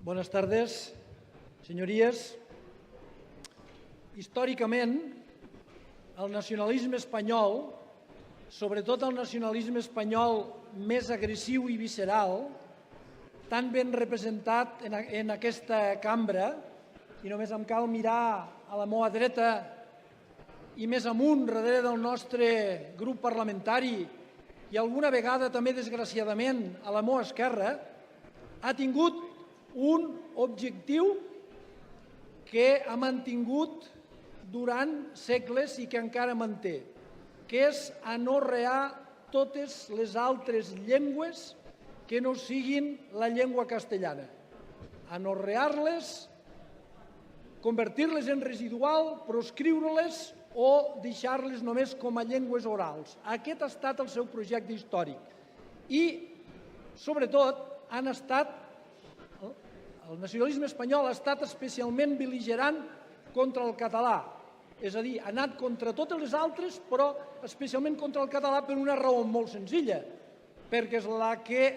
Buenas tardes, senyories. Històricament, el nacionalisme espanyol, sobretot el nacionalisme espanyol més agressiu i visceral, tan ben representat en aquesta cambra, i només em cal mirar a la meva dreta i més amunt, darrere del nostre grup parlamentari, i alguna vegada també, desgraciadament, a la meva esquerra, ha tingut un objectiu que ha mantingut durant segles i que encara manté, que és anorrear totes les altres llengües que no siguin la llengua castellana. Anorrear-les, convertir-les en residual, proscriure-les o deixar-les només com a llengües orals. Aquest ha estat el seu projecte històric. I, sobretot, el nacionalisme espanyol ha estat especialment bel·ligerant contra el català. És a dir, ha anat contra totes les altres, però especialment contra el català per una raó molt senzilla, perquè és la que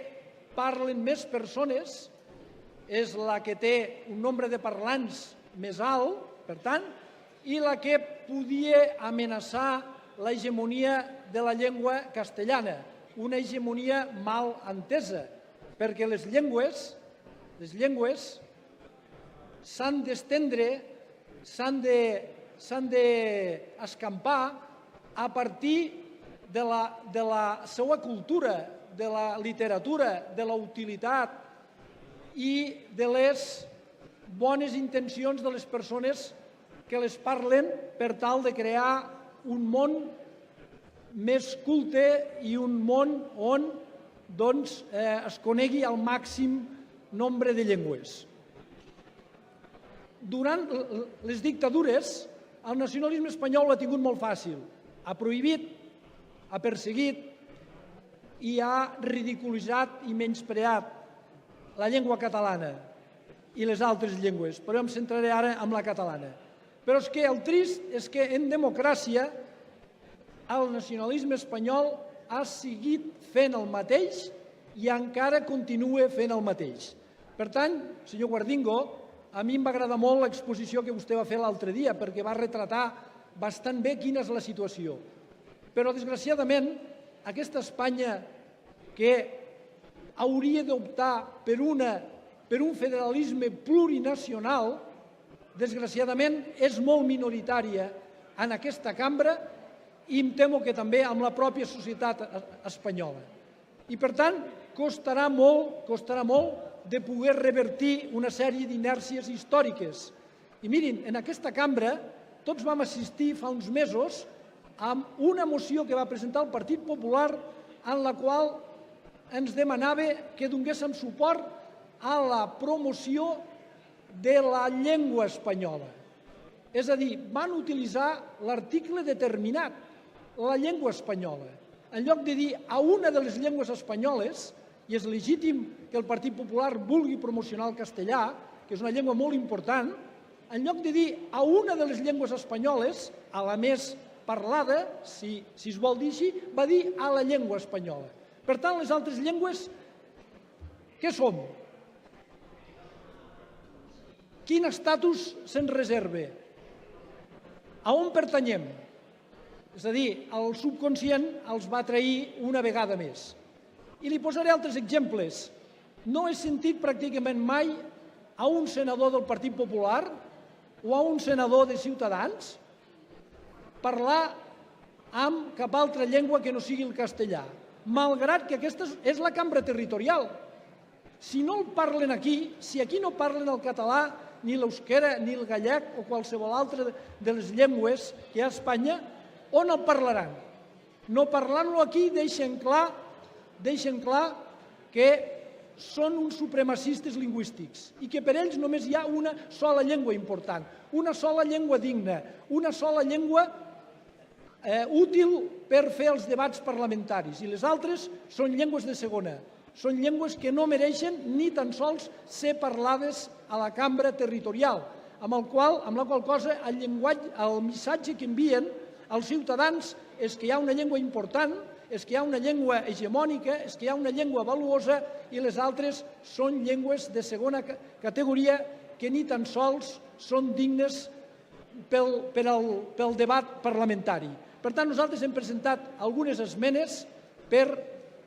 parlen més persones, és la que té un nombre de parlants més alt, per tant, i la que podia amenaçar l'hegemonia de la llengua castellana, una hegemonia mal entesa, perquè les llengües s'han d'estendre, s'han d'escampar a partir de la seva cultura, de la literatura, de la utilitat i de les bones intencions de les persones que les parlen per tal de crear un món més culte i un món on es conegui el màxim nombre de llengües. Durant les dictadures, el nacionalisme espanyol ho ha tingut molt fàcil. Ha prohibit, ha perseguit i ha ridiculitzat i menyspreat la llengua catalana i les altres llengües, però em centraré ara en la catalana. Però és que el trist és que en democràcia el nacionalisme espanyol ha seguit fent el mateix i encara continua fent el mateix. Per tant, senyor Guardingo, a mi em va agradar molt l'exposició que vostè va fer l'altre dia perquè va retratar bastant bé quina és la situació. Però, desgraciadament, aquesta Espanya que hauria d'optar per un federalisme plurinacional, desgraciadament, és molt minoritària en aquesta cambra i em temo que també amb la pròpia societat espanyola. I, per tant, costarà molt de poder revertir una sèrie d'inèrcies històriques. I mirin, en aquesta cambra tots vam assistir fa uns mesos a una moció que va presentar el Partit Popular en la qual ens demanava que donéssim suport a la promoció de la llengua espanyola. És a dir, van utilitzar l'article determinat, la llengua espanyola. En lloc de dir a una de les llengües espanyoles, i és legítim que el Partit Popular vulgui promocionar el castellà, que és una llengua molt important, en lloc de dir a una de les llengües espanyoles, a la més parlada, si es vol dir així, va dir a la llengua espanyola. Per tant, les altres llengües, què som? Quin estatus se'n reserva? A on pertanyem? És a dir, el subconscient els va trair una vegada més. I li posaré altres exemples. No he sentit pràcticament mai a un senador del Partit Popular o a un senador de Ciutadans parlar amb cap altra llengua que no sigui el castellà, malgrat que aquesta és la cambra territorial. Si no el parlen aquí, si aquí no parlen el català, ni l'euskera, ni el gallec o qualsevol altra de les llengües que hi ha a Espanya, on el parlaran? No parlant-lo aquí deixen clar que són uns supremacistes lingüístics i que per ells només hi ha una sola llengua important, una sola llengua digna, una sola llengua útil per fer els debats parlamentaris, i les altres són llengües de segona, són llengües que no mereixen ni tan sols ser parlades a la cambra territorial, amb la qual cosa el missatge que envien als ciutadans és que hi ha una llengua important és que hi ha una llengua hegemònica, és que hi ha una llengua valuosa i les altres són llengües de segona categoria que ni tan sols són dignes pel debat parlamentari. Per tant, nosaltres hem presentat algunes esmenes per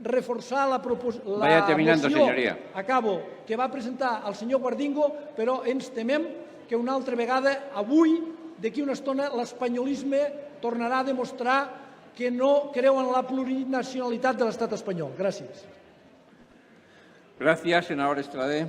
reforçar la moció, acabo, que va presentar el senyor Guardingo, però ens temem que una altra vegada, avui, d'aquí una estona, l'espanyolisme tornarà a demostrar que no creu en la plurinacionalitat de l'estat espanyol. Gràcies. Gràcies, senador Estradé.